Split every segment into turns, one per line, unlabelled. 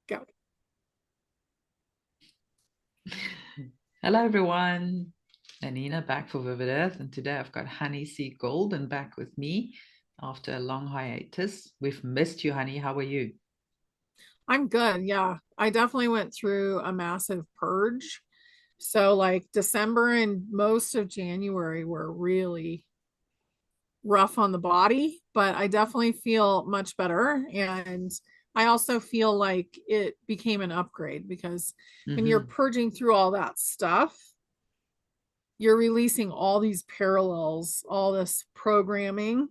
Go.
Hello, everyone. Anina back for Vivid Earth, and today I've got Honey C. Golden back with me after a long hiatus. We've missed you, Honey. How are you?
I'm good. Yeah. I definitely went through a massive purge. So, like, December and most of January were really rough on the body, but I definitely feel much better. And I also feel like it became an upgrade because when you're
Mm-hmm.
purging through all that stuff, you're releasing all these parallels, all this programming.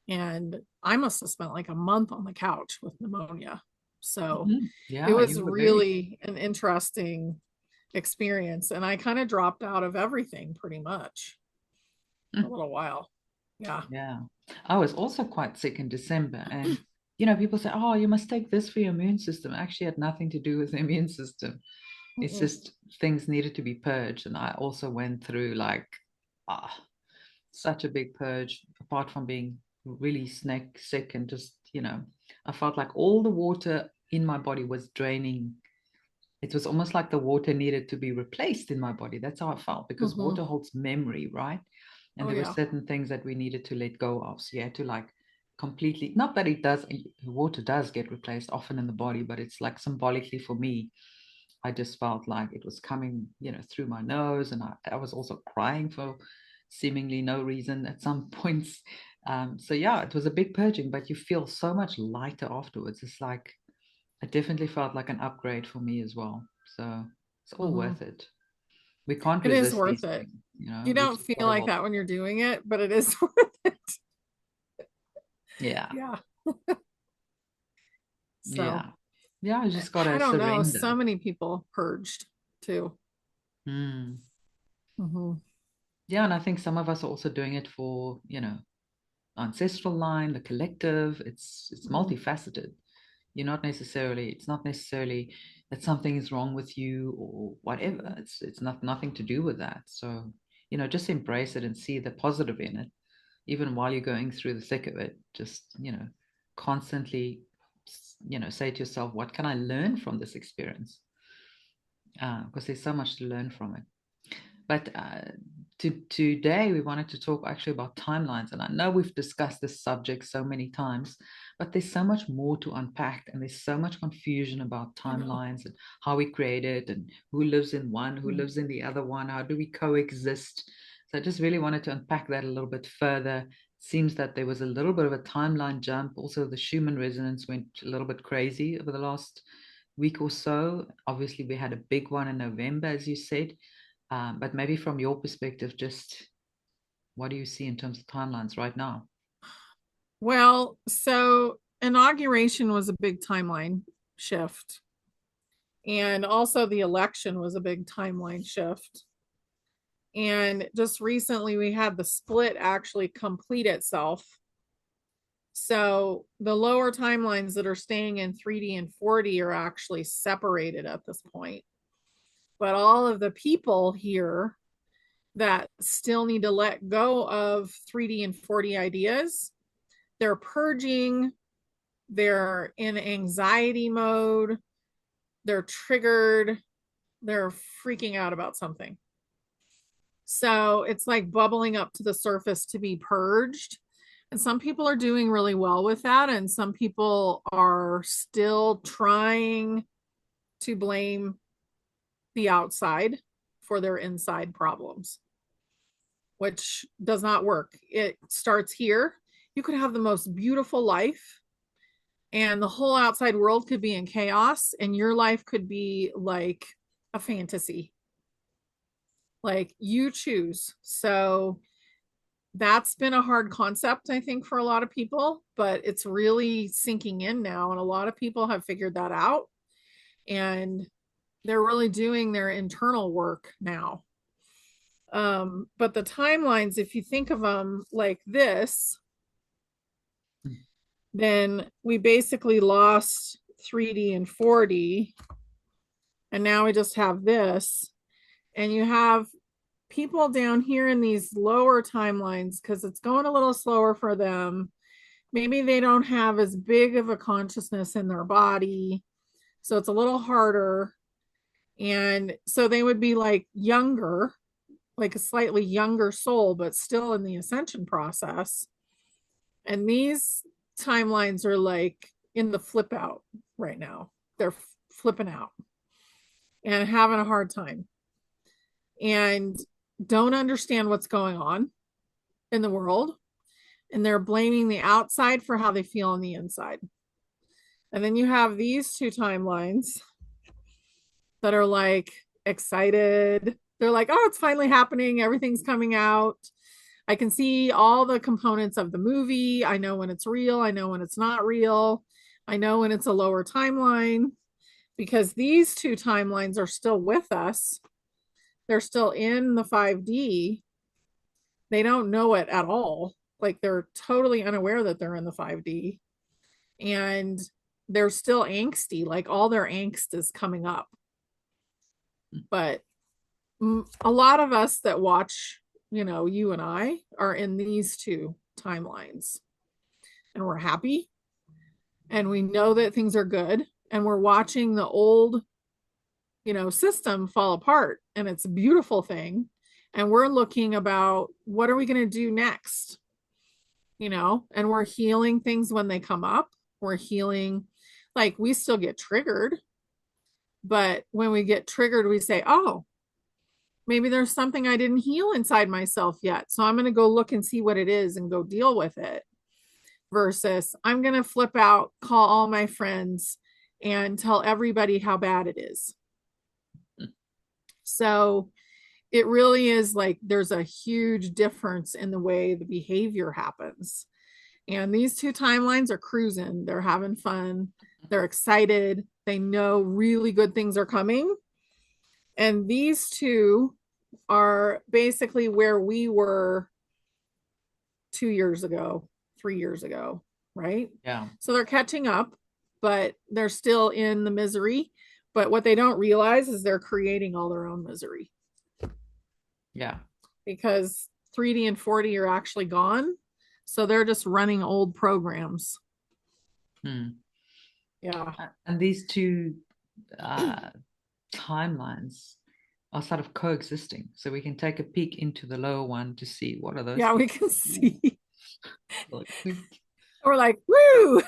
And I must have spent like a month on the couch with pneumonia. So
Mm-hmm.
it
Yeah,
was
you were very.
really an interesting experience. And I kind of dropped out of everything pretty much for a
Mm.
little while. Yeah.
Yeah. I was also quite sick in December, and people say, "Oh, you must take this for your immune system." Actually, had nothing to do with the immune system. It's
Mm-mm.
just things needed to be purged, and I also went through like ah such a big purge. Apart from being really snake sick and just I felt like all the water in my body was draining. It was almost like the water needed to be replaced in my body. That's how I felt, because
Mm-hmm.
water holds memory, right? And
Oh,
there were
yeah.
certain things that we needed to let go of. So you had to like completely, not that it does, water does get replaced often in the body, but it's like symbolically for me, I just felt like it was coming, through my nose. And I was also crying for seemingly no reason at some points. So yeah, it was a big purging, but you feel so much lighter afterwards. It's like, it definitely felt like an upgrade for me as well. So it's all
Mm-hmm.
worth it. We can't
It is
resist
worth
these
it.
things,
You
we've
don't
just
feel
got to
like
roll.
that when you're doing it, but it is worth it.
Yeah.
Yeah. So
Yeah. Yeah, you just got
I
to
don't know. So
surrender.
many people purged too.
Mm.
Mm-hmm.
Yeah, and I think some of us are also doing it for, ancestral line, the collective. It's
Mm-hmm.
multifaceted. It's not necessarily that something is wrong with you or whatever. It's not nothing to do with that. So, just embrace it and see the positive in it, even while you're going through the thick of it. Just, constantly, say to yourself, what can I learn from this experience? Because there's so much to learn from it. But today we wanted to talk actually about timelines. And I know we've discussed this subject so many times, but there's so much more to unpack, and there's so much confusion about
I know.
timelines and how we create it, and who lives in one, who
Mm-hmm.
lives in the other one, how do we coexist? So I just really wanted to unpack that a little bit further. Seems that there was a little bit of a timeline jump. Also, the Schumann resonance went a little bit crazy over the last week or so. Obviously, we had a big one in November, as you said. But maybe from your perspective, just what do you see in terms of timelines right now?
Well, so inauguration was a big timeline shift. And also the election was a big timeline shift. And just recently we had the split actually complete itself. So the lower timelines that are staying in 3D and 4D are actually separated at this point. But all of the people here that still need to let go of 3D and 4D ideas, they're purging, they're in anxiety mode, they're triggered, they're freaking out about something. So it's like bubbling up to the surface to be purged. And some people are doing really well with that. And some people are still trying to blame the outside for their inside problems, which does not work. It starts here. You could have the most beautiful life, and the whole outside world could be in chaos, and your life could be like a fantasy. Like you choose. So that's been a hard concept, I think, for a lot of people, but it's really sinking in now. And a lot of people have figured that out, and they're really doing their internal work now. But the timelines, if you think of them like this, then we basically lost 3D and 4D, and now we just have this. And you have people down here in these lower timelines because it's going a little slower for them. Maybe they don't have as big of a consciousness in their body. So it's a little harder. And so they would be like younger, like a slightly younger soul, but still in the ascension process. And these timelines are like in the flip out right now. They're flipping out and having a hard time and don't understand what's going on in the world. And they're blaming the outside for how they feel on the inside. And then you have these two timelines that are like excited. They're like, oh, it's finally happening. Everything's coming out. I can see all the components of the movie. I know when it's real. I know when it's not real. I know when it's a lower timeline because these two timelines are still with us. They're still in the 5D. They don't know it at all. Like they're totally unaware that they're in the 5D. And they're still angsty. Like all their angst is coming up. But a lot of us that watch, you know, you and I are in these two timelines and we're happy and we know that things are good and we're watching the old, you know, system fall apart and it's a beautiful thing. And we're looking about what are we going to do next? You know, and we're healing things when they come up. We're healing, like we still get triggered. But when we get triggered, we say, oh, maybe there's something I didn't heal inside myself yet. So I'm going to go look and see what it is and go deal with it. Versus I'm going to flip out, call all my friends and tell everybody how bad it is. So it really is like there's a huge difference in the way the behavior happens. And these two timelines are cruising. They're having fun. They're excited. They know really good things are coming. And these two are basically where we were 2 years ago, 3 years ago, right?
Yeah.
So they're catching up, but they're still in the misery. But what they don't realize is they're creating all their own misery.
Yeah.
Because 3D and 4D are actually gone. So they're just running old programs. Yeah.
And these two timelines are sort of coexisting. So we can take a peek into the lower one to see what are those.
Yeah, we can see. We're like, woo!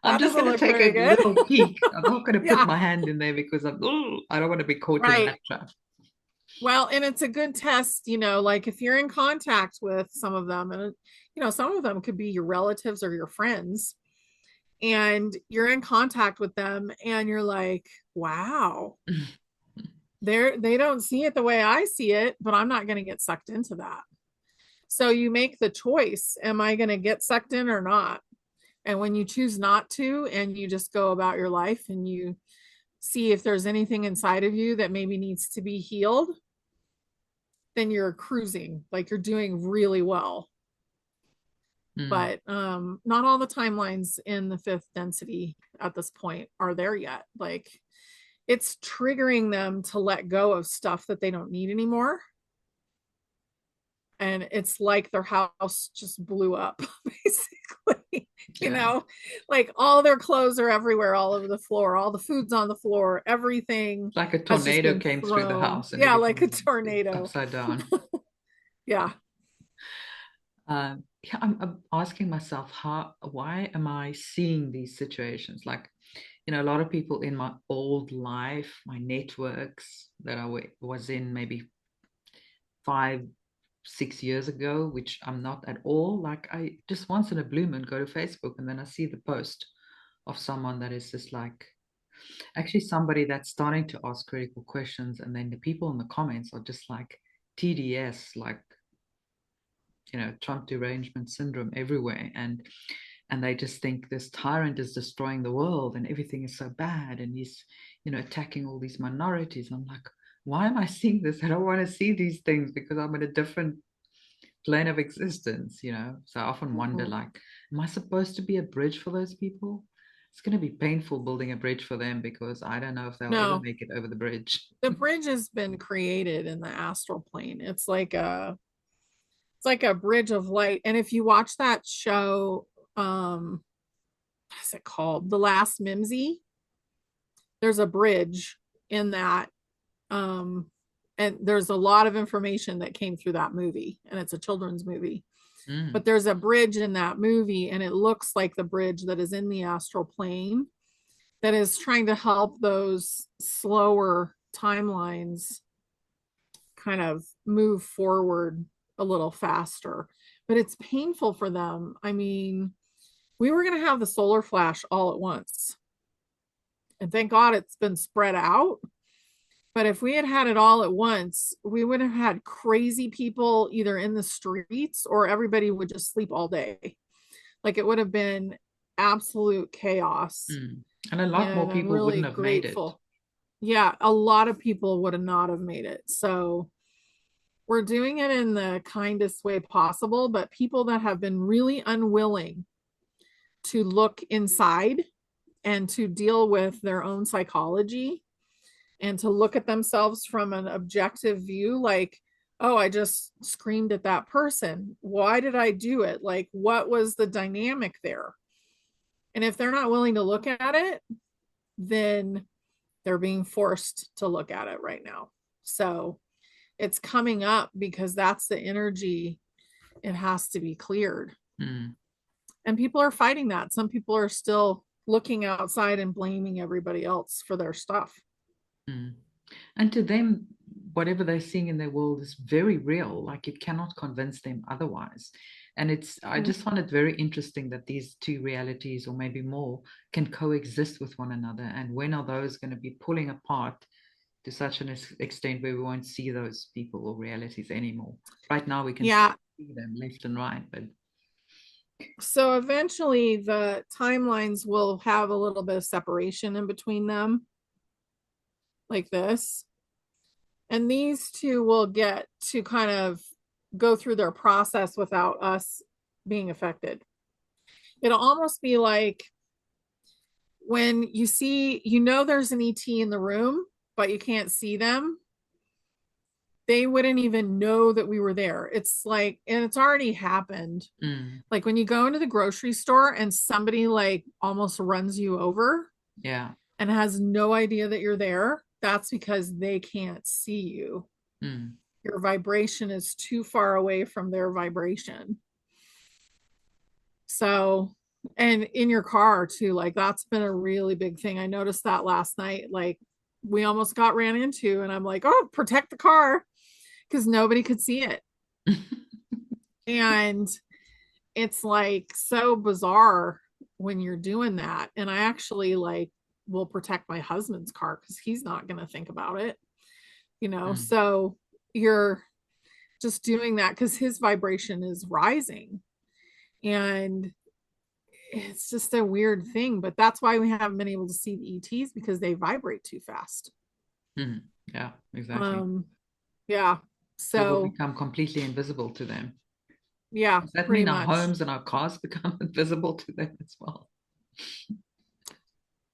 I'm just going to take a
good.
little peek. I'm not going to
Yeah.
put my hand in there because I don't want to be caught in that trap.
Well, and it's a good test, you know, like if you're in contact with some of them, and you know, some of them could be your relatives or your friends, and you're in contact with them, and you're like, wow, they don't see it the way I see it, but I'm not going to get sucked into that. So you make the choice: am I going to get sucked in or not? And when you choose not to, and you just go about your life, and you see if there's anything inside of you that maybe needs to be healed, then you're cruising, like you're doing really well. But not all the timelines in the fifth density at this point are there yet. Like it's triggering them to let go of stuff that they don't need anymore. And it's like their house just blew up, basically. You know, like all their clothes are everywhere, all over the floor, all the food's on the floor, everything.
Like a tornado came through the house.
And yeah, like a tornado.
Upside down.
Yeah.
Yeah, I'm asking myself, why am I seeing these situations? Like, you know, a lot of people in my old life, my networks that I was in maybe 5-6 years ago, which I'm not at all. Like I just once in a blue moon go to Facebook and then I see the post of someone that is just like, actually somebody that's starting to ask critical questions, and then the people in the comments are just like TDS, like, you know, Trump derangement syndrome everywhere, and they just think this tyrant is destroying the world and everything is so bad and he's, you know, attacking all these minorities. I'm like, why am I seeing this? I don't want to see these things because I'm in a different plane of existence, you know. So I often wonder, like, am I supposed to be a bridge for those people? It's going to be painful building a bridge for them because I don't know if they'll ever make it over the bridge.
The bridge has been created in the astral plane. It's like a bridge of light. And if you watch that show, what's it called? The Last Mimsy. there's a bridge in that. And there's a lot of information that came through that movie, and it's a children's movie.
Mm.
But there's a bridge in that movie, and it looks like the bridge that is in the astral plane that is trying to help those slower timelines kind of move forward a little faster. But it's painful for them. I mean, we were going to have the solar flash all at once. And thank God it's been spread out. But if we had had it all at once, we would have had crazy people either in the streets, or everybody would just sleep all day. Like, it would have been absolute chaos.
Mm. And a lot more
And I'm
people wouldn't
really
have made it.
grateful. Yeah, a lot of people would have not have made it. So we're doing it in the kindest way possible, but people that have been really unwilling to look inside and to deal with their own psychology and to look at themselves from an objective view, like, oh, I just screamed at that person. Why did I do it? Like, what was the dynamic there? And if they're not willing to look at it, then they're being forced to look at it right now. So it's coming up because that's the energy. It has to be cleared.
Mm.
And people are fighting that. Some people are still looking outside and blaming everybody else for their stuff.
Mm. And to them, whatever they're seeing in their world is very real. Like, you cannot convince them otherwise. And I just find it very interesting that these two realities, or maybe more, can coexist with one another. And when are those going to be pulling apart to such an extent where we won't see those people or realities anymore? Right now, we can see them left and right, but
so eventually the timelines will have a little bit of separation in between them, like this. And these two will get to kind of go through their process without us being affected. It'll almost be like when you see, there's an ET in the room, but you can't see them. They wouldn't even know that we were there. It's like, and it's already happened. Like when you go into the grocery store and somebody like almost runs you over,
yeah,
and has no idea that you're there, that's because they can't see you. Your vibration is too far away from their vibration. So, and in your car too, like that's been a really big thing. I noticed that last night. Like, we almost got ran into, and I'm like, oh, protect the car, because nobody could see it. And it's like so bizarre when you're doing that. And I actually like will protect my husband's car because he's not going to think about it, So you're just doing that because his vibration is rising. And it's just a weird thing, but that's why we haven't been able to see the ETs, because they vibrate too fast.
Yeah, exactly.
Yeah. So
we'll become completely invisible to them.
Yeah,
does that
pretty
mean our
much.
homes and our cars become invisible to them as well?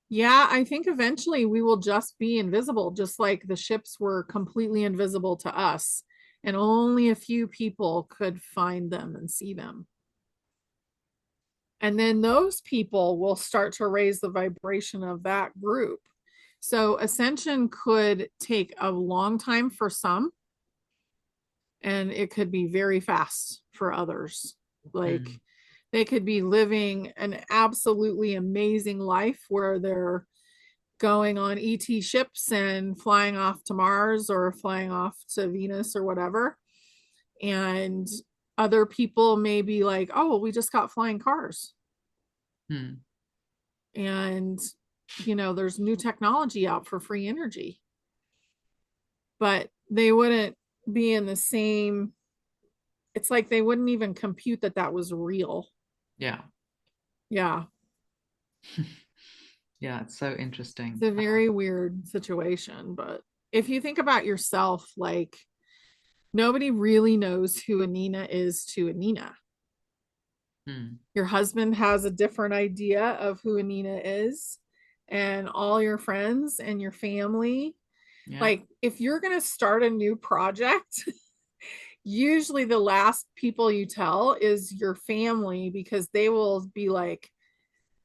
Yeah, I think eventually we will just be invisible, just like the ships were completely invisible to us, and only a few people could find them and see them. And then those people will start to raise the vibration of that group. So Ascension could take a long time for some, and it could be very fast for others. Like they could be living an absolutely amazing life where they're going on ET ships and flying off to Mars or flying off to Venus or whatever. And other people may be like, oh, well, we just got flying cars. And, there's new technology out for free energy. But they wouldn't be in the same, it's like they wouldn't even compute that was real.
Yeah.
Yeah.
Yeah, it's so interesting.
It's a very weird situation. But if you think about yourself, like nobody really knows who Anina is to Anina. Your husband has a different idea of who Anina is, and all your friends and your family. Yeah. Like if you're going to start a new project, usually the last people you tell is your family, because they will be like,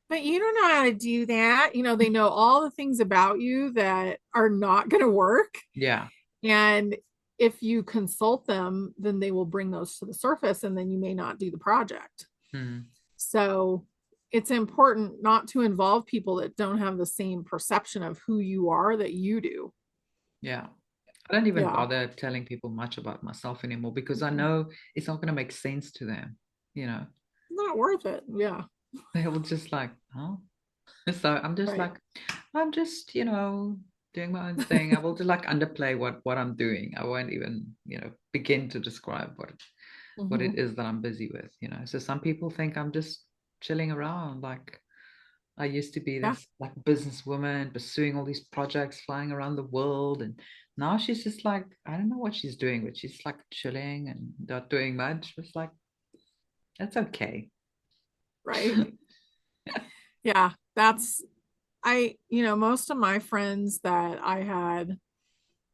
But you don't know how to do that. They know all the things about you that are not going to work.
Yeah.
And if you consult them, then they will bring those to the surface and then you may not do the project.
Mm.
So it's important not to involve people that don't have the same perception of who you are that you do.
Yeah. I don't even
Yeah.
bother telling people much about myself anymore because I
Mhm.
know it's not going to make sense to them. You know,
Not worth it. Yeah.
they will just like, huh? So I'm just
Right.
like, I'm just, doing my own thing. I will just like underplay what I'm doing. I won't even, begin to describe what it
Hmm.
is that I'm busy with. So some people think I'm just chilling around. Like I used to be
Yeah.
this like businesswoman pursuing all these projects, flying around the world, and now she's just like, I don't know what she's doing, but she's like chilling and not doing much. It's like that's okay.
Right. Yeah. Most of my friends that I had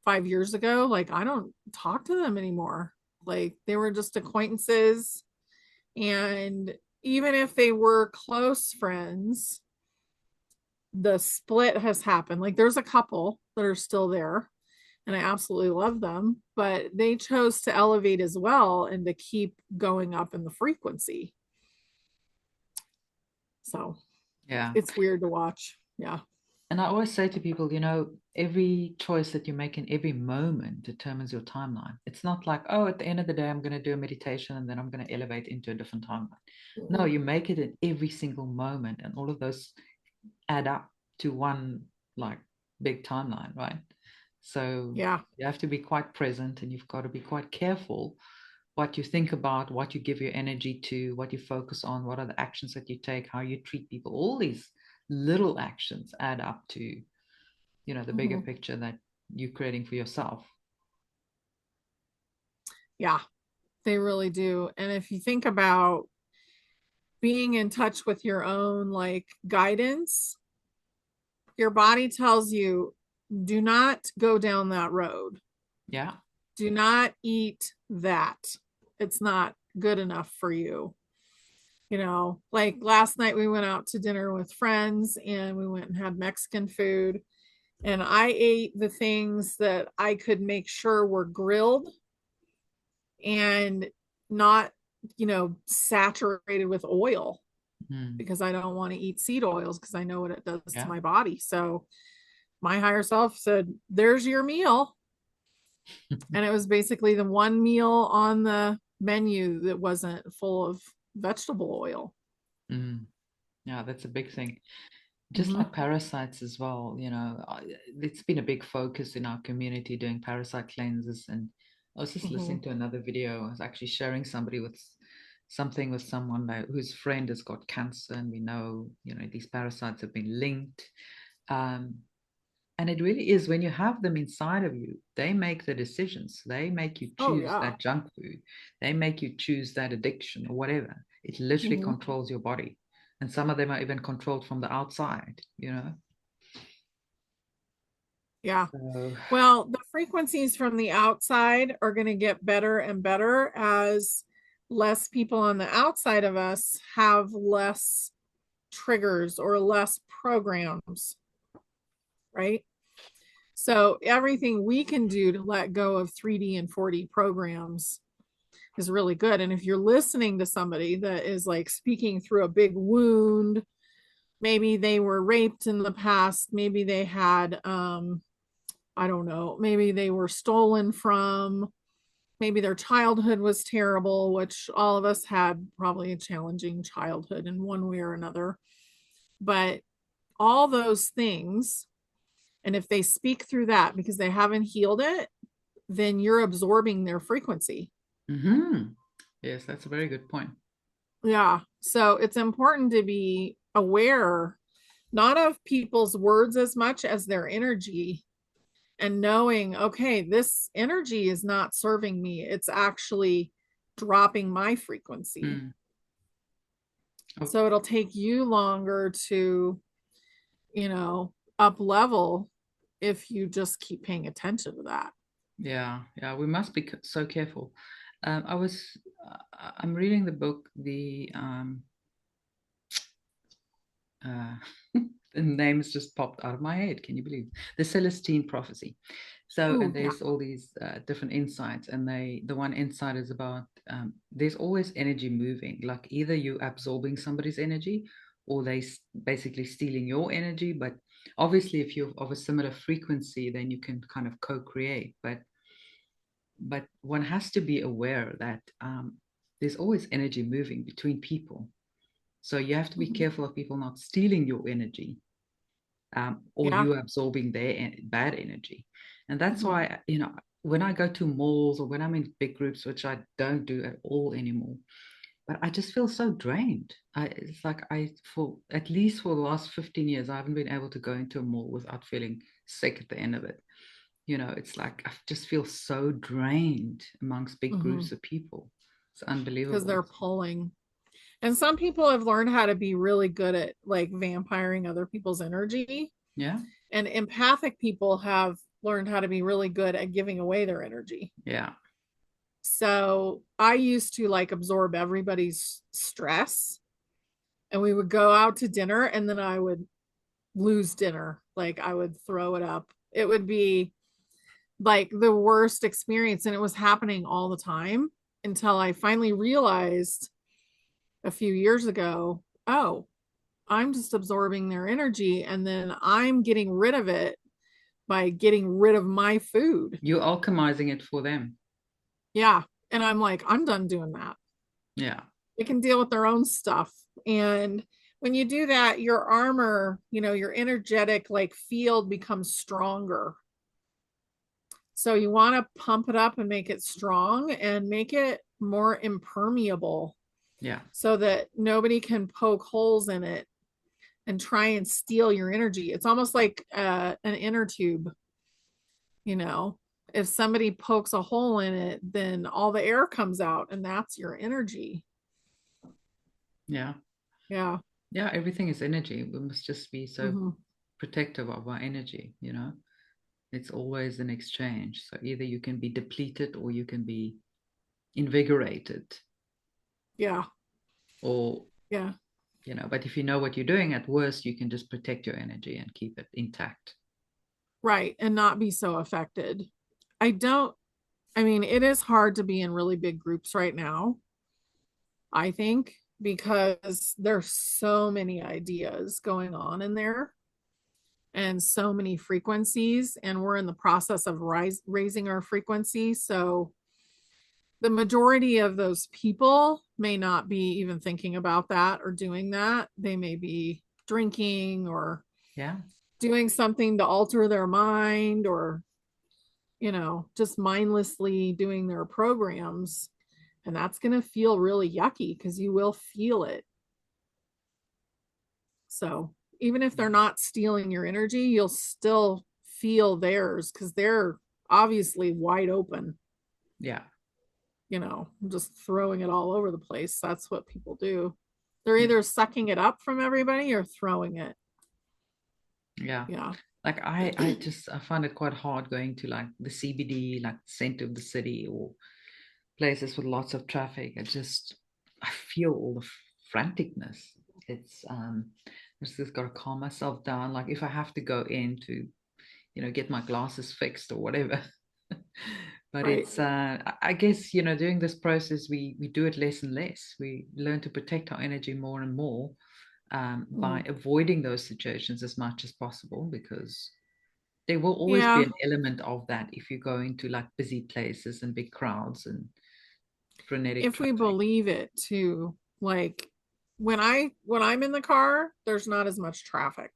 5 years ago, like I don't talk to them anymore. Like they were just acquaintances. And even if they were close friends, the split has happened. Like there's a couple that are still there and I absolutely love them, but they chose to elevate as well and to keep going up in the frequency. So
Yeah.
it's weird to watch. Yeah.
And I always say to people, every choice that you make in every moment determines your timeline. It's not like, oh, at the end of the day, I'm going to do a meditation and then I'm going to elevate into a different timeline. No,
Mm-mm.
you make it in every single moment, and all of those add up to one like big timeline, right? So
Yeah.
you have to be quite present and you've got to be quite careful what you think about, what you give your energy to, what you focus on, what are the actions that you take, how you treat people. All these little actions add up to, the bigger
Mm-hmm.
picture that you're creating for yourself.
Yeah, they really do. And if you think about being in touch with your own like guidance, your body tells you, do not go down that road.
Yeah.
Do not eat that. It's not good enough for you. Like last night we went out to dinner with friends and we went and had Mexican food. And I ate the things that I could make sure were grilled and not, saturated with oil
Mm.
because I don't want to eat seed oils because I know what it does to
Yeah.
my body. So my higher self said, there's your meal. And it was basically the one meal on the menu that wasn't full of vegetable oil.
Mm. Yeah, that's a big thing. Just
Mm-hmm.
like parasites as well, it's been a big focus in our community doing parasite cleanses. And I was just
Mm-hmm.
listening to another video. I was actually sharing something with someone whose friend has got cancer, and we know, these parasites have been linked. Um, and it really is when you have them inside of you, they make the decisions. They make you
Oh,
choose
yeah.
that junk food. They make you choose that addiction or whatever. It literally
Mm-hmm.
controls your body. And some of them are even controlled from the outside.
Yeah.
So,
Well, the frequencies from the outside are going to get better and better as less people on the outside of us have less triggers or less programs, right? So everything we can do to let go of 3D and 4D programs is really good. And if you're listening to somebody that is like speaking through a big wound, maybe they were raped in the past, maybe they had I don't know, maybe they were stolen from, maybe their childhood was terrible, which all of us had probably a challenging childhood in one way or another. But all those things, and if they speak through that because they haven't healed it, then you're absorbing their frequency.
mhm. Yes, that's a very good point.
Yeah. So it's important to be aware not of people's words as much as their energy and knowing, okay, this energy is not serving me. It's actually dropping my frequency.
Mm. Oh,
So it'll take you longer to, up level if you just keep paying attention to that.
yeah, yeah, we must be so careful. I'm reading the book, uh, the names just popped out of my head. Can you believe the Celestine prophecy? So, and
Oh, yeah.
there's all these different insights, and the one insight is about there's always energy moving. Like either you absorbing somebody's energy, or basically stealing your energy. But obviously, if you're of a similar frequency, then you can kind of co-create. But one has to be aware that there's always energy moving between people. So you have to be
Mhm.
careful of people not stealing your energy, or
Yeah.
you absorbing their bad energy. And that's
Mhm.
why, when I go to malls or when I'm in big groups, which I don't do at all anymore, but I just feel so drained. It's like for at least for the last 15 years, I haven't been able to go into a mall without feeling sick at the end of it. It's like I just feel so drained amongst big
Mhm.
groups of people. It's
Because
unbelievable.
they're pulling. And some people have learned how to be really good at like vampiring other people's energy.
Yeah.
And empathic people have learned how to be really good at giving away their energy.
Yeah.
So I used to like absorb everybody's stress, and we would go out to dinner and then I would lose dinner. Like I would throw it up. It would be like the worst experience. And it was happening all the time until I finally realized a few years ago, oh, I'm just absorbing their energy and then I'm getting rid of it by getting rid of my food.
You're alchemizing it for them.
Yeah. And I'm like, I'm done doing that.
Yeah.
They can deal with their own stuff. And when you do that, your armor, your energetic like field becomes stronger. So you want to pump it up and make it strong and make it more impermeable
Yeah.
so that nobody can poke holes in it and try and steal your energy. It's almost like an inner tube, you know. If somebody pokes a hole in it, then all the air comes out and that's your energy.
Yeah.
Yeah.
Yeah. Everything is energy. We must just be so
Hmm.
protective of our energy. It's always an exchange. So either you can be depleted or you can be invigorated,
Yeah.
or,
Yeah.
but if you know what you're doing, at worst, you can just protect your energy and keep it intact.
Right. And not be so affected. I don't, I mean, it is hard to be in really big groups right now, I think, because there's so many ideas going on in there and so many frequencies, and we're in the process of raising our frequency. So the majority of those people may not be even thinking about that or doing that. They may be drinking or
Yeah.
doing something to alter their mind, or just mindlessly doing their programs. And that's going to feel really yucky because you will feel it. So even if they're not stealing your energy, you'll still feel theirs because they're obviously wide open,
Yeah.
just throwing it all over the place. That's what people do. They're
Yeah.
either sucking it up from everybody or throwing it.
Yeah.
Yeah.
Like I find it quite hard going to like the CBD, like center of the city, or places with lots of traffic. I feel all the franticness. It's I just got to calm myself down. Like if I have to go in to, get my glasses fixed or whatever. But
Right.
it's I guess, during this process we do it less and less. We learn to protect our energy more and more, by
Mm.
avoiding those situations as much as possible, because there will always be
Yeah.
an element of that if you go into like busy places and big crowds and frenetic
If we
traffic.
believe it too, like when I'm in the car, there's not as much traffic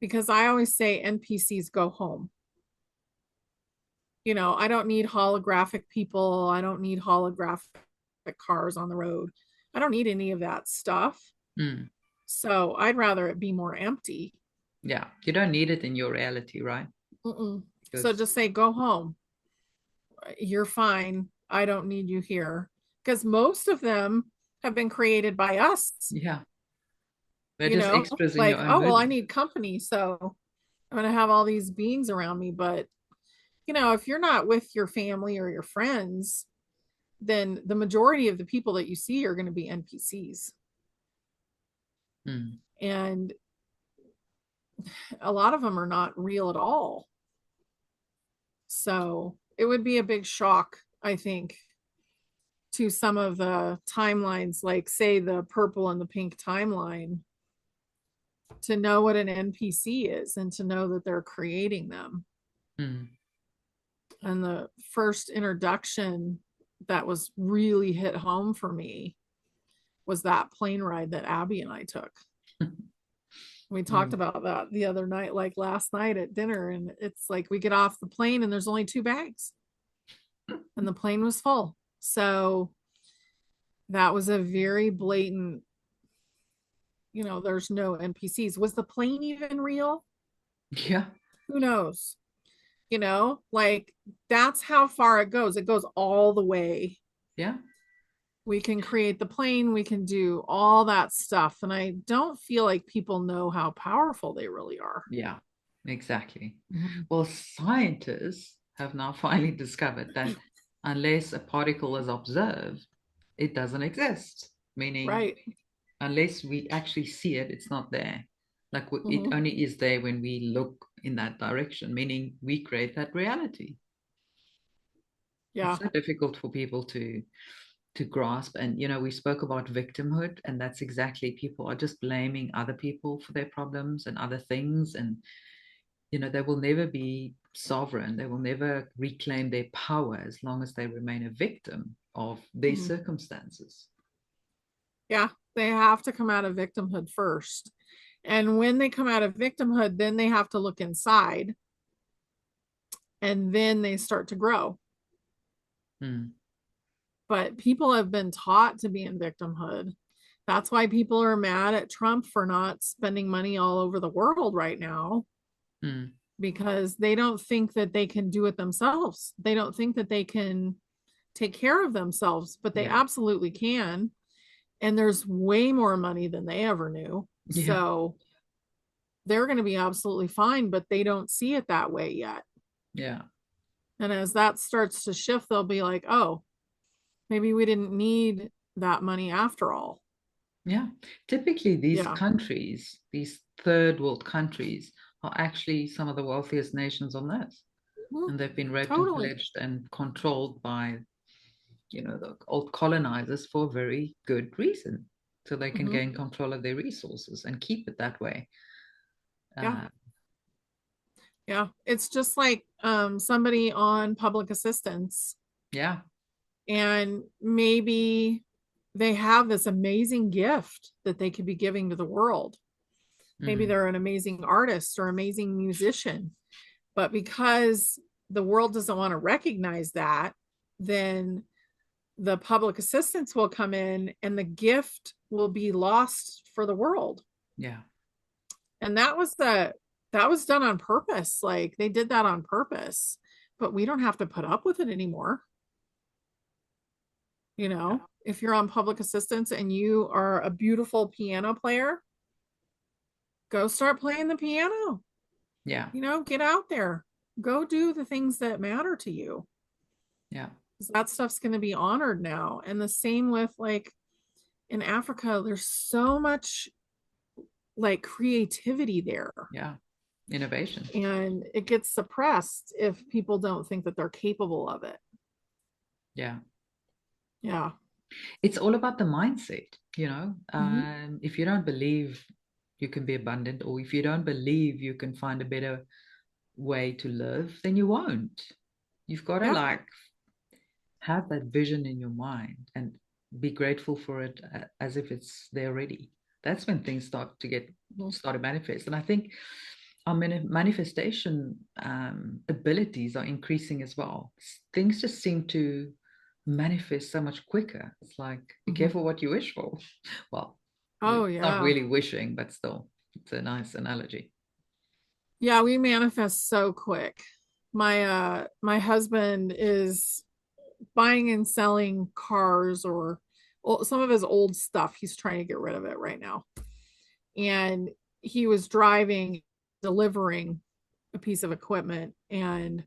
because I always say NPCs go home. I don't need holographic people. I don't need holographic cars on the road. I don't need any of that stuff.
Mm,
So I'd rather it be more empty.
yeah, you don't need it in your reality, right?
Mm-mm. So
Because
just say, go home. You're fine. I don't need you here. Because most of them have been created by us,
yeah, they're just extras in your
like,
own
oh, well, I
movie.
need company. So I'm going to have all these beings around me. But, if you're not with your family or your friends, then the majority of the people that you see are going to be NPCs.
Mm.
And a lot of them are not real at all. So it would be a big shock, I think, to some of the timelines, like say the purple and the pink timeline, to know what an NPC is and to know that they're creating them.
Mm.
And the first introduction that was really hit home for me was that plane ride that Abby and I took. We talked
Mm.
about that the other night, like last night at dinner. And it's like we get off the plane and there's only 2 bags and the plane was full. So that was a very blatant, there's no NPCs. Was the plane even real?
Yeah.
Who knows? Like that's how far it goes. It goes all the way.
Yeah.
We can create the plane, we can do all that stuff. And I don't feel like people know how powerful they really are.
Yeah. Exactly.
Mhm.
Well, scientists have now finally discovered that unless a particle is observed, it doesn't exist. Meaning,
Right.
unless we actually see it, it's not there. Like it
Mhm.
only is there when we look in that direction, meaning we create that reality. It's
Yeah.
so difficult for people to grasp. And we spoke about victimhood, and that's exactly, people are just blaming other people for their problems and other things. And they will never be sovereign, they will never reclaim their power as long as they remain a victim of their
Mhm.
circumstances.
Yeah. They have to come out of victimhood first. And when they come out of victimhood, then they have to look inside and then they start to grow.
Mm.
But people have been taught to be in victimhood. That's why people are mad at Trump for not spending money all over the world right now,
Mm.
because they don't think that they can do it themselves. They don't think that they can take care of themselves, but they
Yeah.
absolutely can. And there's way more money than they ever knew.
Yeah.
So they're going to be absolutely fine, but they don't see it that way yet.
Yeah.
And as that starts to shift, they'll be like, oh, maybe we didn't need that money after all.
Yeah. Typically, these
Yeah.
countries, these third world countries, are actually some of the wealthiest nations on earth.
Mhm.
And they've been raped and
Totally.
pillaged and controlled by, the old colonizers for a very good reason. So they can
Hmm.
gain control of their resources and keep it that way.
Yeah.
Uh,
Yeah. It's just like somebody on public assistance,
yeah.
and maybe they have this amazing gift that they could be giving to the world. Maybe
Mm.
they're an amazing artist or amazing musician, but because the world doesn't want to recognize that, then the public assistance will come in and the gift will be lost for the world.
Yeah.
And that was done on purpose. Like they did that on purpose, but we don't have to put up with it anymore.
Yeah.
If you're on public assistance and you are a beautiful piano player, go start playing the piano.
Yeah.
Get out there, go do the things that matter to you.
Yeah.
That stuff's going to be honored now. And the same with like in Africa, there's so much like creativity there.
Yeah. Innovation.
And it gets suppressed if people don't think that they're capable of it.
Yeah.
Yeah.
It's all about the mindset,
Mhm.
if you don't believe you can be abundant, or if you don't believe you can find a better way to live, then you won't. You've got to
Yeah.
like have that vision in your mind and be grateful for it, as if it's there already. That's when things
Mhm.
start to manifest. And I think our manifestation abilities are increasing as well. Things just seem to manifest so much quicker. It's like, be
Mhm.
careful what you wish for. Well,
Oh,
it's not
yeah.
really wishing, but still, it's a nice analogy.
Yeah, we manifest so quick. My husband is buying and selling cars or some of his old stuff. He's trying to get rid of it right now. And he was driving, delivering a piece of equipment, and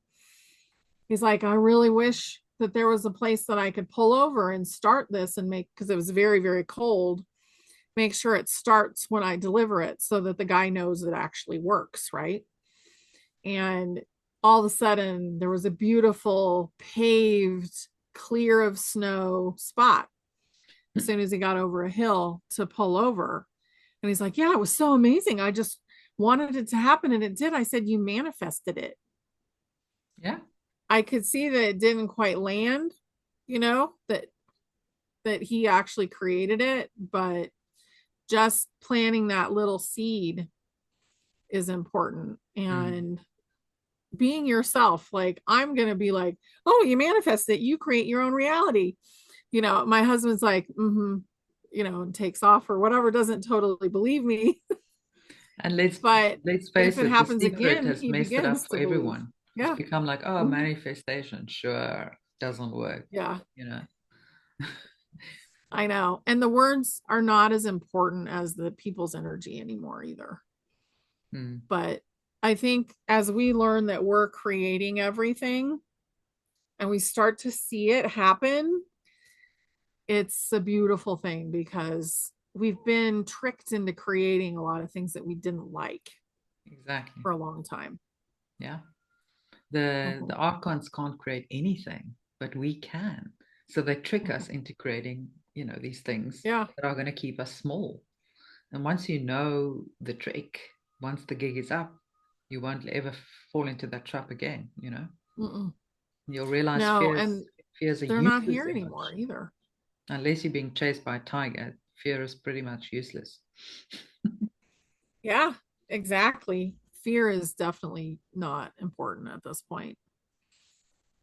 he's like, I really wish that there was a place that I could pull over and start this and make, because it was very, very cold. make sure it starts when I deliver it so that the guy knows it actually works, right? And all of a sudden, there was a beautiful paved, clear of snow spot as soon as he got over a hill to pull over. And he's like, yeah, it was so amazing. I just wanted it to happen and it did. I said, you manifested it.
Yeah.
I could see that it didn't quite land, that he actually created it, but just planting that little seed is important. And being yourself, like I'm going to be like, oh, you manifest it, you create your own reality. My husband's like, and takes off or whatever, doesn't totally believe me.
And
But
let's
if
face
it
it, the
happens
secret
again,
has
he
messed it up
begins
for
to believe.
everyone. It's
Yeah.
become like, oh,
Mhm.
manifestation, sure, doesn't work,
Yeah,
you know.
I know. And the words are not as important as the people's energy anymore either.
Mm,
But I think as we learn that we're creating everything and we start to see it happen, it's a beautiful thing because we've been tricked into creating a lot of things that we didn't like
exactly.
for a long time.
Yeah. The
Mhm.
archons can't create anything, but we can. So they trick us
Mhm.
into creating, these things
Yeah.
that are going to keep us small. And once you know the trick, once the gig is up, you won't ever fall into that trap again.
Mm-mm.
You'll realize
No,
fear's a
they're not
useless
here anymore
emotion.
either.
Unless you're being chased by a tiger, fear is pretty much useless.
Yeah, exactly. Fear is definitely not important at this point.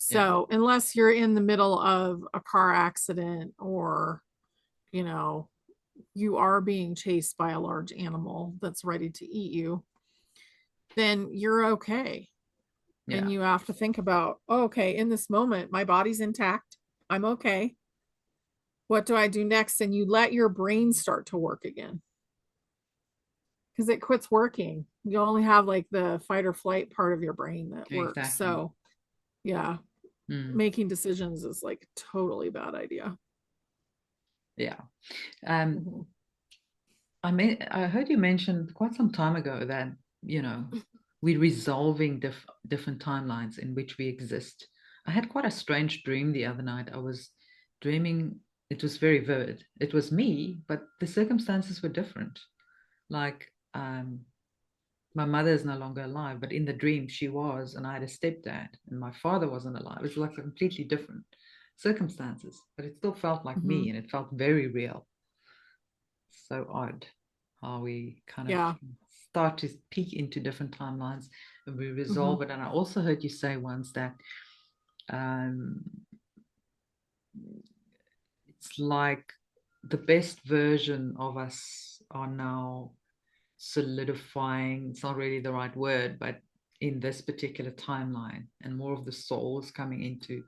Yeah.
So, unless you're in the middle of a car accident or, you know, you are being chased by a large animal that's ready to eat you, then you're okay. And
Yeah.
you have to think about, oh, okay, in this moment, my body's intact. I'm okay. What do I do next? And you let your brain start to work again because it quits working. You only have like the fight or flight part of your brain that works.
Exactly.
So, yeah,
Mm,
making decisions is like totally bad idea.
yeah. Um,
Mhm.
I heard you mention quite some time ago that, we're resolving different timelines in which we exist. I had quite a strange dream the other night. I was dreaming, it was very vivid. It was me, but the circumstances were different. Like, my mother is no longer alive, but in the dream she was, and I had a stepdad, and my father wasn't alive. It was like a completely different circumstances, but it still felt like me,
Mhm.
and it felt very real. So odd how we kind of
Yeah.
start to peek into different timelines and we
Mhm.
resolve it. And I also heard you say once that um, it's like the best version of us are now solidifying. It's not really the right word, but in this particular timeline, and more of the soul is coming into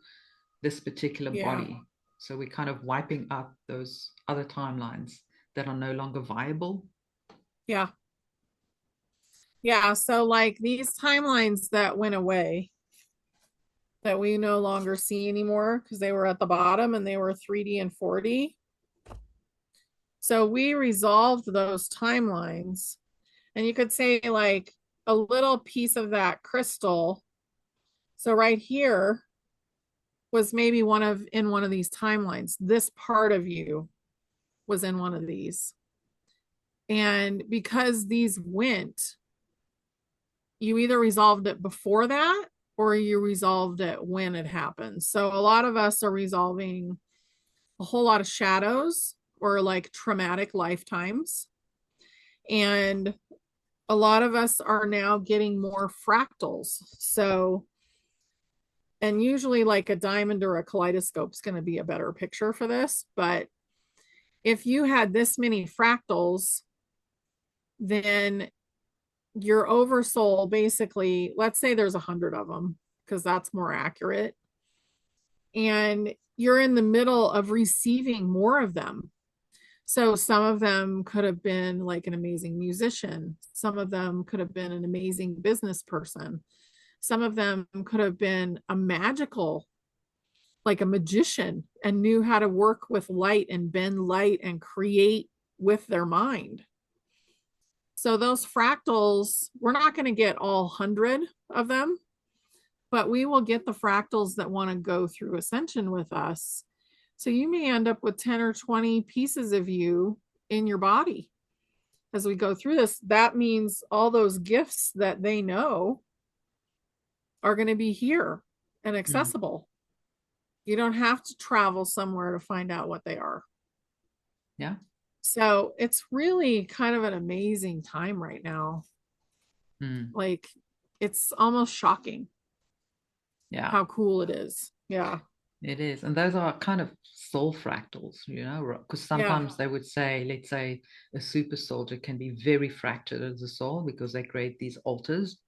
this particular
Yeah.
body. So we're kind of wiping out those other timelines that are no longer viable.
Yeah. Yeah. So, like these timelines that went away that we no longer see anymore because they were at the bottom and they were 3D and 4D. So, we resolved those timelines. And you could say, like, a little piece of that crystal. So, right here was maybe in one of these timelines. This part of you was in one of these. And because these went, you either resolved it before that or you resolved it when it happened. So a lot of us are resolving a whole lot of shadows or like traumatic lifetimes. And a lot of us are now getting more fractals. So, and usually like a diamond or a kaleidoscope is going to be a better picture for this. But if you had this many fractals, then your oversoul basically, let's say there's 100 of them, because that's more accurate. And you're in the middle of receiving more of them. So some of them could have been like an amazing musician. Some of them could have been an amazing business person. Some of them could have been a magical, like a magician, and knew how to work with light and bend light and create with their mind. So those fractals, we're not going to get all 100 of them, but we will get the fractals that want to go through Ascension with us. So you may end up with 10 or 20 pieces of you in your body as we go through this. That means all those gifts that they know are going to be here and accessible. You don't have to travel somewhere to find out what they are.
Yeah.
So it's really kind of an amazing time right now. Like, it's almost shocking.
Yeah.
How cool it is. Yeah.
It is. And those are kind of soul fractals, because sometimes they would say, let's say a super soldier can be very fractured as a soul because they create these altars.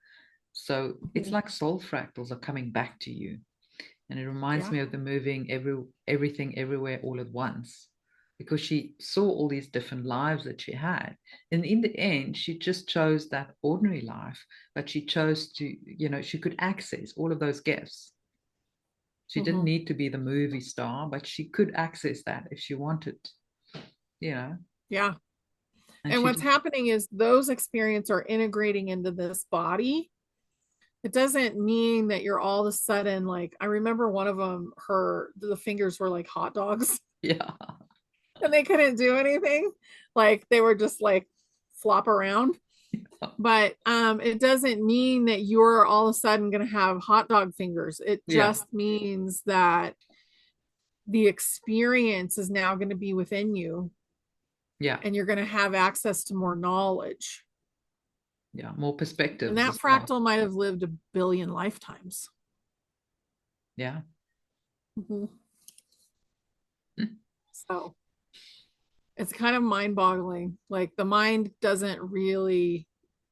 So it's like soul fractals are coming back to you. And it reminds me of the moving everything everywhere all at once, because she saw all these different lives that she had. And in the end, she just chose that ordinary life, but she chose to, she could access all of those gifts. She didn't need to be the movie star, but she could access that if she wanted,
Yeah.
And
what's happening is those experiences are integrating into this body. It doesn't mean that you're all of a sudden like, I remember one of them, the fingers were like hot dogs.
Yeah.
And they couldn't do anything. Like they were just like flop around. But it doesn't mean that you're all of a sudden going to have hot dog fingers. It just means that the experience is now going to be within you.
Yeah.
And you're going to have access to more knowledge.
Yeah, more perspectives.
And that fractal might have lived 1 billion lifetimes.
Yeah.
So it's kind of mind-boggling. Like the mind doesn't really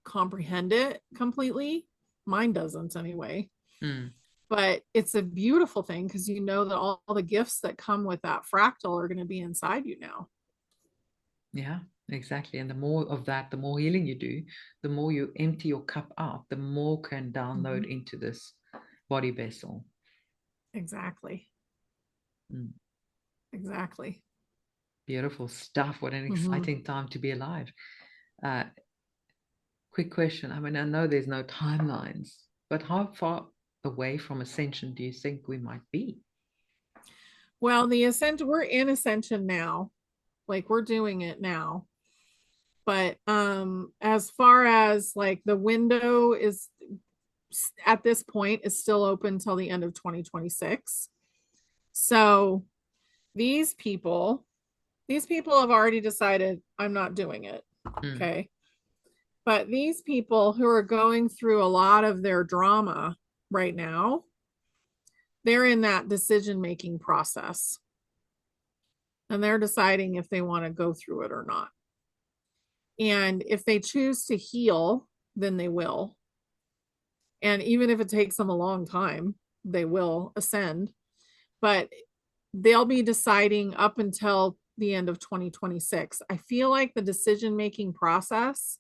comprehend it completely. Mine doesn't anyway. But it's a beautiful thing because you know that all the gifts that come with that fractal are going to be inside you now.
Yeah, exactly. And the more of that, the more healing you do, the more you empty your cup out, the more can download into this body vessel.
Exactly. Exactly.
Beautiful stuff. What an exciting time to be alive. Quick question. I mean, I know there's no timelines, but how far away from Ascension do you think we might be?
Well, the Ascension, we're in Ascension now. Like we're doing it now. But as far as like the window is at this point is still open till the end of 2026. So these people have already decided I'm not doing it. Okay. But these people who are going through a lot of their drama right now, they're in that decision-making process. And they're deciding if they want to go through it or not. And if they choose to heal, then they will. And even if it takes them a long time, they will ascend. But they'll be deciding up until the end of 2026. I feel like the decision-making process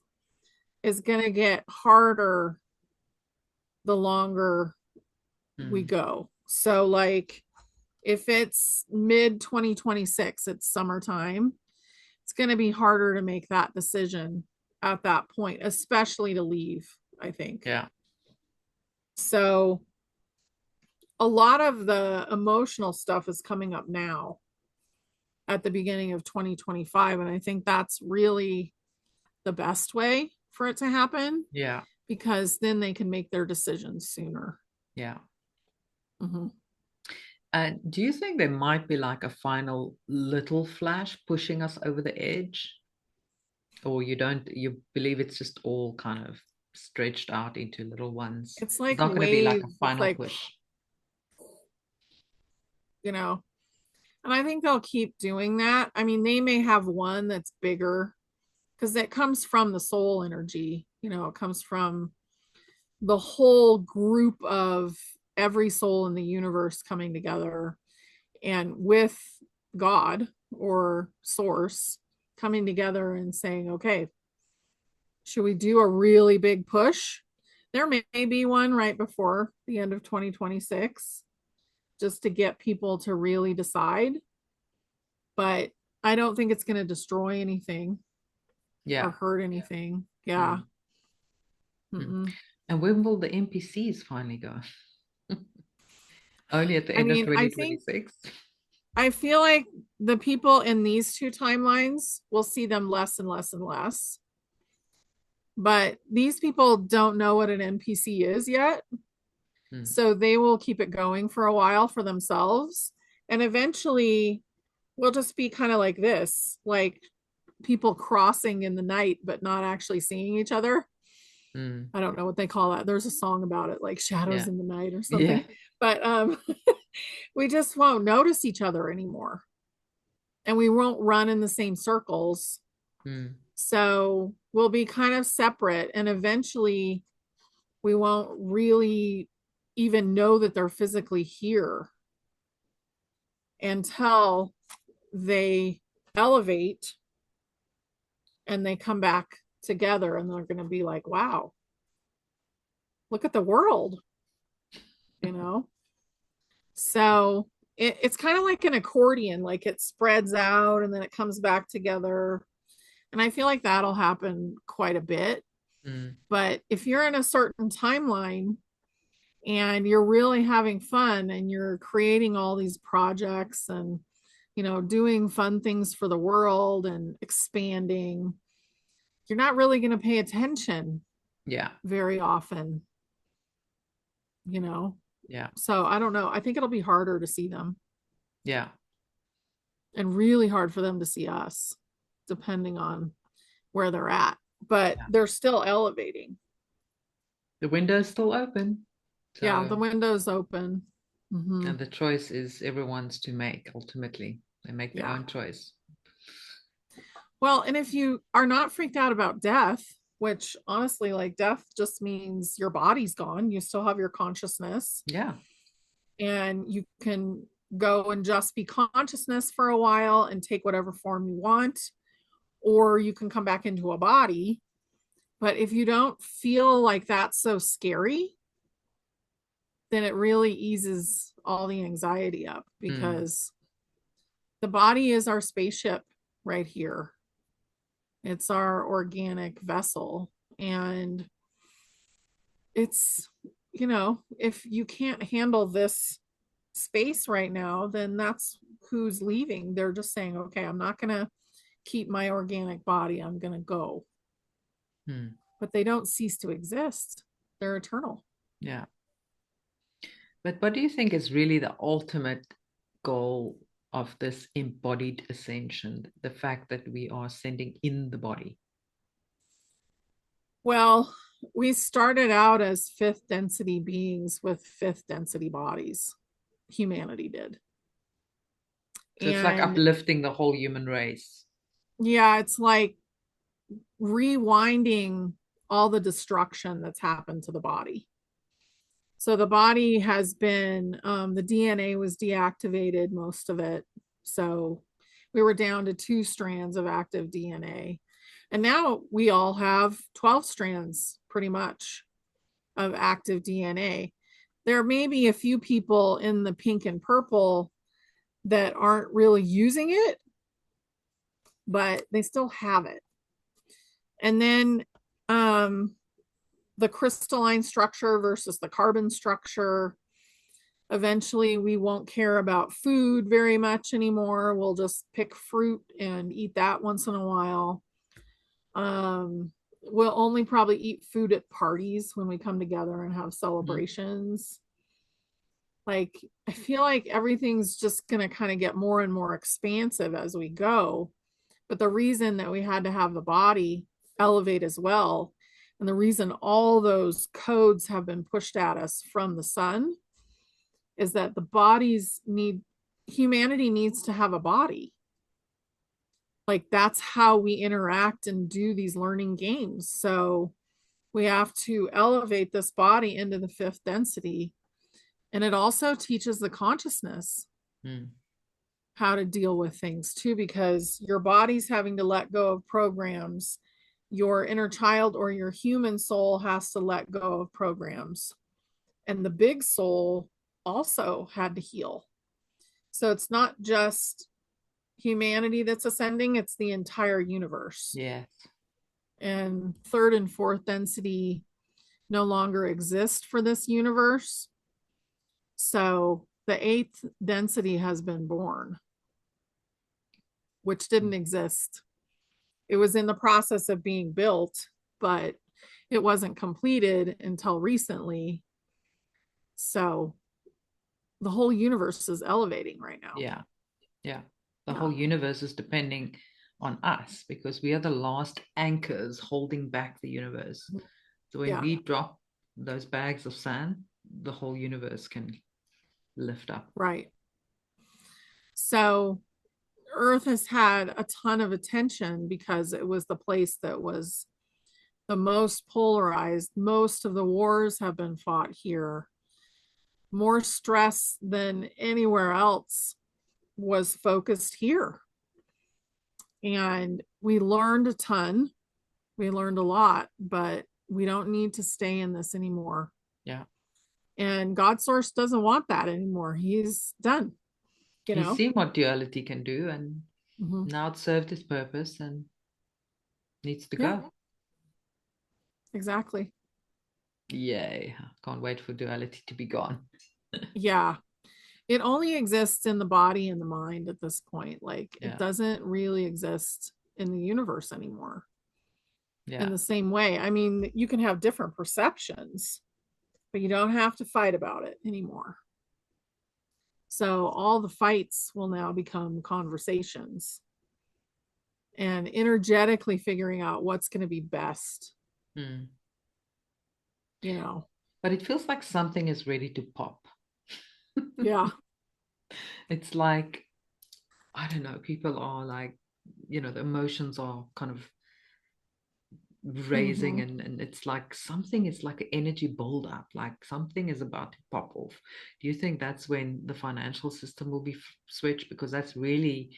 is going to get harder the longer we go. So like if it's mid 2026, it's summertime, it's going to be harder to make that decision at that point, especially to leave, I think.
Yeah.
So a lot of the emotional stuff is coming up now at the beginning of 2025. And I think that's really the best way for it to happen.
Yeah.
Because then they can make their decisions sooner.
Yeah. And do you think there might be like a final little flash pushing us over the edge? Or you believe it's just all kind of stretched out into little ones?
It's like
not going to be like a final push.
And I think they'll keep doing that. I mean, they may have one that's bigger because that comes from the soul energy. It comes from the whole group of every soul in the universe coming together and with God or source coming together and saying, okay, should we do a really big push? There may be one right before the end of 2026 just to get people to really decide. But I don't think it's going to destroy anything or
Yeah.
hurt anything. Yeah.
Mm. Mm.
Mm-mm.
And when will the NPCs finally go? Only at the
I
end of
mean,
2026?
I feel like the people in these two timelines will see them less and less and less. But these people don't know what an NPC is yet.
Mm.
So they will keep it going for a while for themselves. And eventually we'll just be kind of like this, like people crossing in the night, but not actually seeing each other.
Mm.
I don't know what they call that. There's a song about it, like shadows
Yeah.
in the night or
Yeah.
something. But we just won't notice each other anymore. And we won't run in the same circles.
Mm.
So we'll be kind of separate. And eventually we won't really even know that they're physically here until they elevate and they come back together and they're going to be like, wow, look at the world, you know? So it's kind of like an accordion, like it spreads out and then it comes back together. And I feel like that'll happen quite a bit.
Mm.
But if you're in a certain timeline and you're really having fun and you're creating all these projects and, doing fun things for the world and expanding, you're not really going to pay attention
Yeah.
very often, you know?
Yeah.
So I don't know. I think it'll be harder to see them
Yeah.
and really hard for them to see us, depending on where they're at. But
Yeah.
they're still elevating.
The window's still open.
Yeah,
So,
the window's open. Hmm.
and the choice is everyone's to make ultimately. They make their
Yeah.
own choice.
Well, and if you are not freaked out about death, which honestly, like death just means your body's gone, you still have your consciousness
Yeah.
and you can go and just be consciousness for a while and take whatever form you want, or you can come back into a body. But if you don't feel like that's so scary, then it really eases all the anxiety up
Mm.
because the body is our spaceship right here. It's our organic vessel. And it's, if you can't handle this space right now, then that's who's leaving. They're just saying, okay, I'm not going to keep my organic body. I'm going to go.
Mm.
But they don't cease to exist, they're eternal.
Yeah. But what do you think is really the ultimate goal of this embodied ascension? The fact that we are sending in the body.
Well, we started out as fifth density beings with fifth density bodies. Humanity did.
So it's like
And
uplifting the whole human race.
yeah, it's like rewinding all the destruction that's happened to the body. So the body has been, the DNA was deactivated, most of it. So we were down to 2 strands of active DNA. And now we all have 12 strands pretty much of active DNA. There may be a few people in the pink and purple that aren't really using it, but they still have it. And then the crystalline structure versus the carbon structure. Eventually, we won't care about food very much anymore. We'll just pick fruit and eat that once in a while. We'll only probably eat food at parties when we come together and have celebrations. Like, I feel like everything's just going to kind of get more and more expansive as we go. But the reason that we had to have the body elevate as well, and the reason all those codes have been pushed at us from the sun, is that the bodies need, humanity needs to have a body. Like, that's how we interact and do these learning games. So we have to elevate this body into the fifth density. And it also teaches the consciousness
Mm.
how to deal with things too, because your body's having to let go of programs. Your inner child or your human soul has to let go of programs. And the big soul also had to heal. So it's not just humanity that's ascending, it's the entire universe.
Yes.
And third and fourth density no longer exist for this universe. So the eighth density has been born, which didn't exist. It was in the process of being built, but it wasn't completed until recently. So the whole universe is elevating right now.
Yeah. Yeah. The
Yeah.
whole universe is depending on us because we are the last anchors holding back the universe. So when
Yeah.
we drop those bags of sand, the whole universe can lift up.
Right. So Earth has had a ton of attention because it was the place that was the most polarized. Most of the wars have been fought here. More stress than anywhere else was focused here. And we learned a ton. We learned a lot, but we don't need to stay in this anymore.
Yeah.
And God Source doesn't want that anymore. He's done.
He's seen what duality can do, and
mm-hmm.
now it served its purpose and needs to go.
Exactly.
Yay. Can't wait for duality to be gone.
Yeah. It only exists in the body and the mind at this point. Like it doesn't really exist in the universe anymore. In the same way. I mean, you can have different perceptions, but you don't have to fight about it anymore. So all the fights will now become conversations and energetically figuring out what's going to be best. You know.
But it feels like something is ready to pop.
Yeah.
It's like, I don't know, people are like, you know, the emotions are kind of raising and it's like something is like an energy buildup, like something is about to pop off. Do you think that's when the financial system will be switched? Because that's really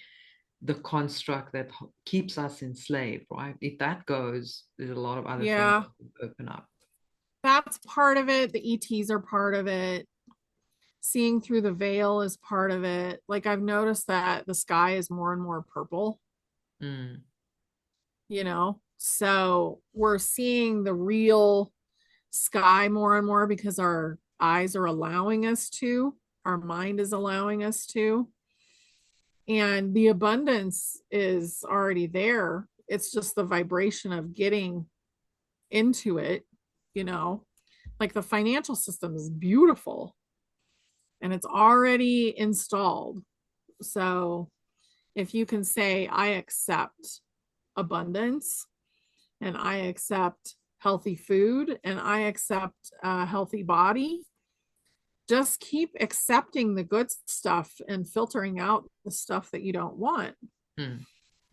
the construct that keeps us enslaved, right? If that goes, there's a lot of other things that will open up.
That's part of it. The ETs are part of it. Seeing through the veil is part of it. Like I've noticed that the sky is more and more purple. You know, so we're seeing the real sky more and more because our eyes are allowing us to, our mind is allowing us to. And the abundance is already there. It's just the vibration of getting into it, you know, like the financial system is beautiful and it's already installed. So if you can say, I accept abundance and I accept healthy food and I accept a healthy body, just keep accepting the good stuff and filtering out the stuff that you don't want.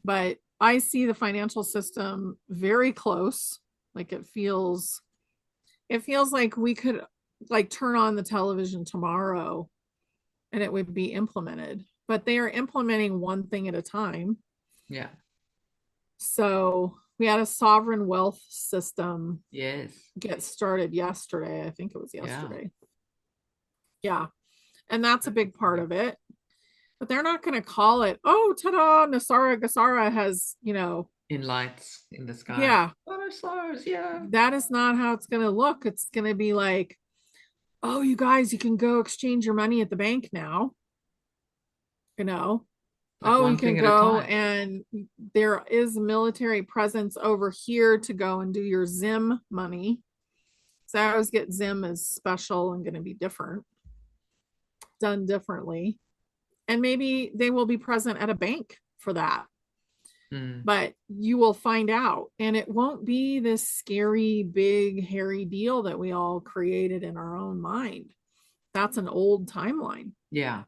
But I see the financial system very close. Like it feels like we could like turn on the television tomorrow and it would be implemented, but they are implementing one thing at a time.
Yeah.
So we had a sovereign wealth system get started yesterday. I think it was yesterday. Yeah. And that's a big part of it. But they're not going to call it, oh, ta-da, Nasara Gasara has, you know.
In lights in the sky.
Yeah.
Stars, yeah.
That is not how it's going to look. It's going to be like, oh, you guys, you can go exchange your money at the bank now. You know. Like oh, you can go and there is military presence over here to go and do your Zim money. So I always get Zim as special and going to be different, done differently. And maybe they will be present at a bank for that. But you will find out. And it won't be this scary, big, hairy deal that we all created in our own mind. That's an old timeline.
Yeah.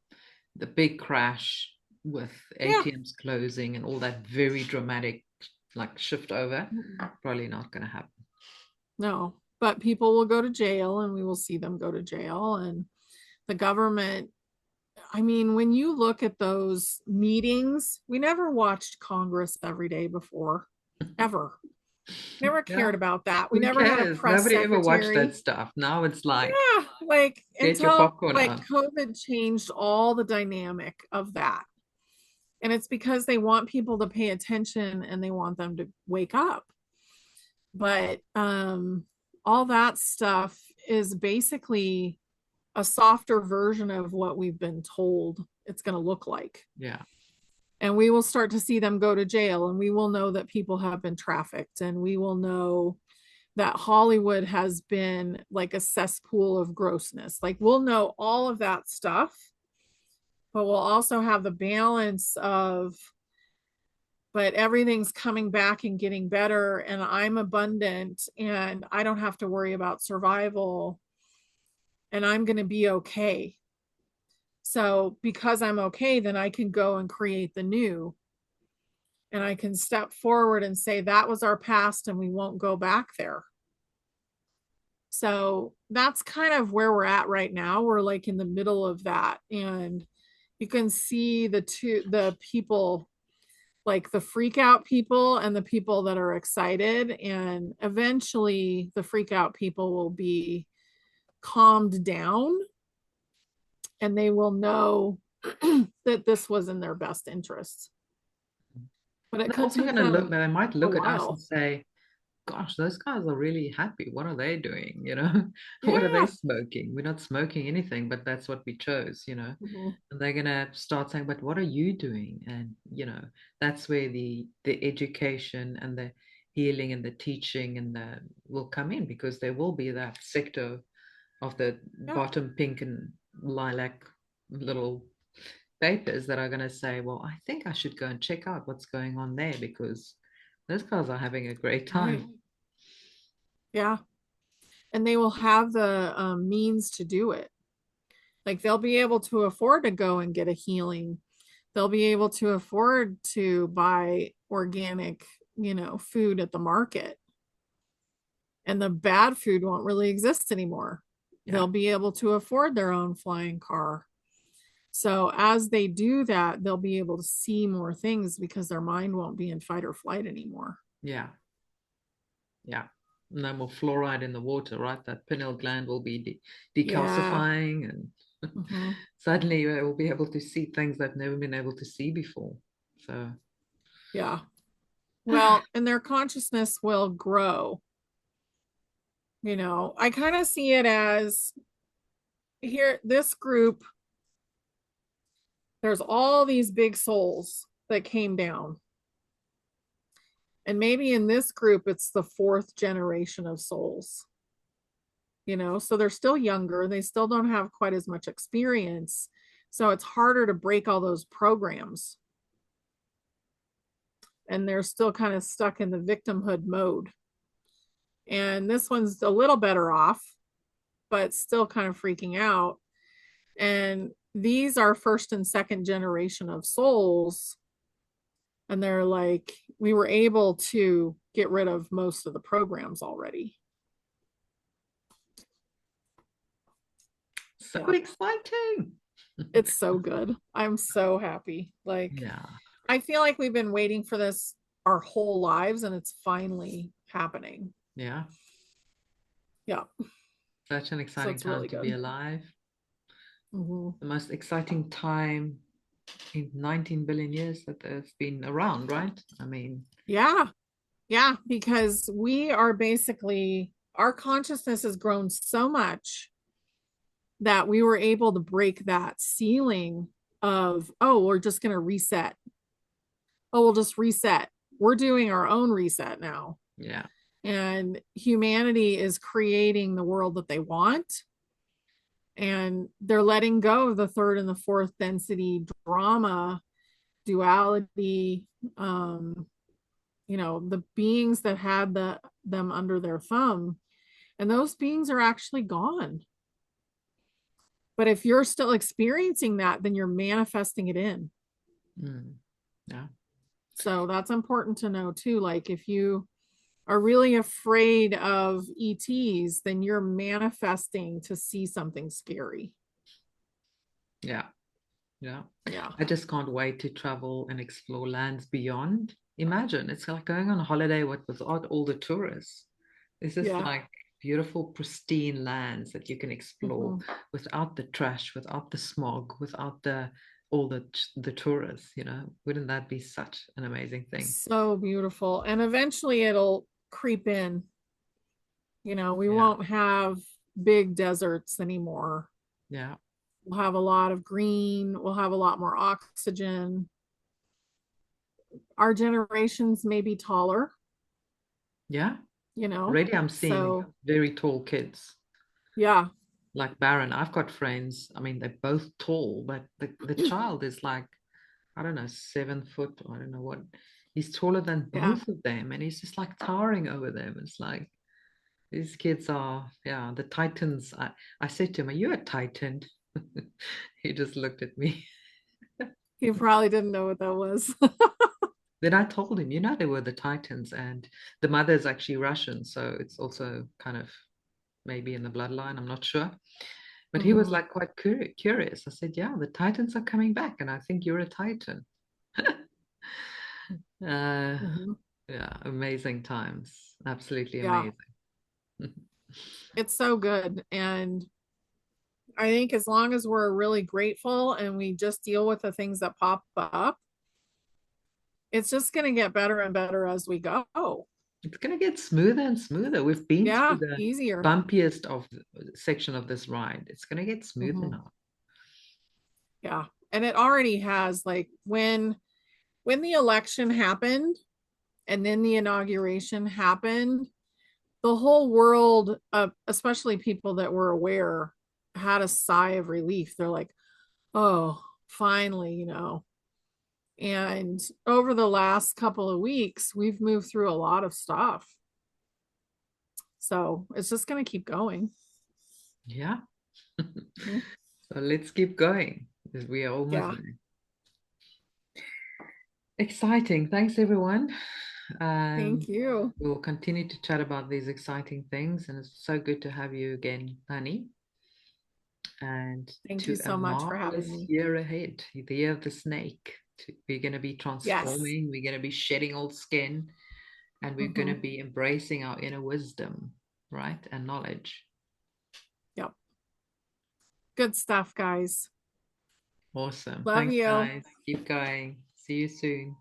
The big crash with ATMs closing and all that very dramatic like shift over, probably not going to happen.
No, but people will go to jail and we will see them go to jail. And the government, I mean, when you look at those meetings, we never watched Congress every day before, ever. Never cared about that. We never had a press
Nobody
secretary.
ever watched that stuff. Now it's like,
like
get
until
your popcorn
like
on.
COVID changed all the dynamic of that. And it's because they want people to pay attention and they want them to wake up. But all that stuff is basically a softer version of what we've been told it's going to look like.
Yeah.
And we will start to see them go to jail, and we will know that people have been trafficked, and we will know that Hollywood has been like a cesspool of grossness. Like, we'll know all of that stuff, but we'll also have the balance of, but everything's coming back and getting better, and I'm abundant, and I don't have to worry about survival, and I'm going to be okay. So because I'm okay, then I can go and create the new, and I can step forward and say that was our past and we won't go back there. So that's kind of where we're at right now. We're like in the middle of that, and you can see the people, like the freak out people and the people that are excited, and eventually the freak out people will be calmed down, and they will know that this was in their best interests. But it
They're
could
also
take
going to look,
them
they might
a
look at us and
while.
say, gosh, those guys are really happy. What are they doing? You know, what are they
Yeah.
smoking? We're not smoking anything, but that's what we chose, you know.
Mhm.
And they're gonna start saying, but what are you doing? And you know, that's where the education and the healing and the teaching and the will come in, because there will be that sector of the
Yeah.
bottom pink and lilac little papers that are going to say, well, I think I should go and check out what's going on there, because those guys are having a great
Right.
time.
Yeah. And they will have the means to do it. Like, they'll be able to afford to go and get a healing. They'll be able to afford to buy organic, food at the market. And the bad food won't really exist anymore.
Yeah.
They'll be able to afford their own flying car. So as they do that, they'll be able to see more things because their mind won't be in fight or flight anymore.
Yeah. Yeah. No more fluoride in the water, right? That pineal gland will be
Yeah.
decalcifying, and
Mhm.
suddenly you will be able to see things they've never been able to see before. So,
Yeah. Well, and their consciousness will grow. I kind of see it as, here, this group, there's all these big souls that came down. And maybe in this group, it's the fourth generation of souls. So they're still younger, they still don't have quite as much experience, so it's harder to break all those programs, and they're still kind of stuck in the victimhood mode. And this one's a little better off, but still kind of freaking out. And these are first and second generation of souls, and they're like, we were able to get rid of most of the programs already.
so
Yeah,
exciting.
it's so good. I'm so happy. Like,
Yeah.
I feel like we've been waiting for this our whole lives, and it's finally happening.
Yeah.
Yeah.
Such an
So
exciting
it's
time
really
to be
good.
alive.
Mhm.
The most exciting time in 19 billion years that they've been around, right? I mean,
Yeah. Yeah. Because we are basically, our consciousness has grown so much that we were able to break that ceiling of, oh, we're just going to reset. Oh, we'll just reset. We're doing our own reset now.
yeah,
And humanity is creating the world that they want. And they're letting go of the third and the fourth density drama, duality, um, the beings that had them under their thumb, and those beings are actually gone. But if you're still experiencing that, then you're manifesting it in.
mm, yeah,
So that's important to know too. Like, if you are really afraid of ETs, then you're manifesting to see something scary.
yeah, yeah.
Yeah.
I just can't wait to travel and explore lands beyond. Imagine it's like going on a holiday without all the tourists. This is
Yeah.
like beautiful, pristine lands that you can explore
Mhm.
without the trash, without the smog, without the all the tourists, wouldn't that be such an amazing thing?
So beautiful. And eventually it'll creep in. We
Yeah,
won't have big deserts anymore.
yeah,
We'll have a lot of green, we'll have a lot more oxygen. Our generations may be taller,
yeah.
you know.
Already I'm seeing
So,
very tall kids
yeah,
like Baron. I've got friends, I mean, they're both tall, but the child is like, I don't know, 7 foot, I don't know what. He's taller than
yeah.
both of them, and he's just like towering over them. It's like these kids are, yeah, the titans. I said to him, "Are you a titan?" He just looked at me.
You probably didn't know what that was.
Then I told him, they were the titans, and the mother is actually Russian, so it's also kind of maybe in the bloodline. I'm not sure. But he was
Hmm.
like quite curious. I said, "Yeah, the titans are coming back, and I think you're a titan." Uh,
Hmm.
yeah, amazing times. Absolutely
Yeah,
amazing.
it's so good. And I think as long as we're really grateful and we just deal with the things that pop up, it's just going to get better and better as we go.
It's going to get smoother and smoother. We've been through
Yeah,
the
easier.
bumpiest of section of this ride. It's going to get smoother
Hmm.
now.
Yeah. And it already has, like, when the election happened and then the inauguration happened, the whole world, especially people that were aware, had a sigh of relief. They're like, oh, finally. And over the last couple of weeks, we've moved through a lot of stuff. So it's just going to keep going.
Yeah.
Mhm.
So let's keep going because we are almost
Yeah.
there. Exciting. Thanks, everyone.
Thank you.
We'll continue to chat about these exciting things, and it's so good to have you again, Honey, and
Thank you
to a
so much for having
marvelous
me.
year ahead, the year of the snake. We're going to be
Yes.
transforming, we're going to be shedding old skin, and we're going to
Hmm.
be embracing our inner wisdom, right? And knowledge.
Yep. Good stuff, guys.
Awesome.
Love
Thanks,
you.
guys. Keep going. See you soon.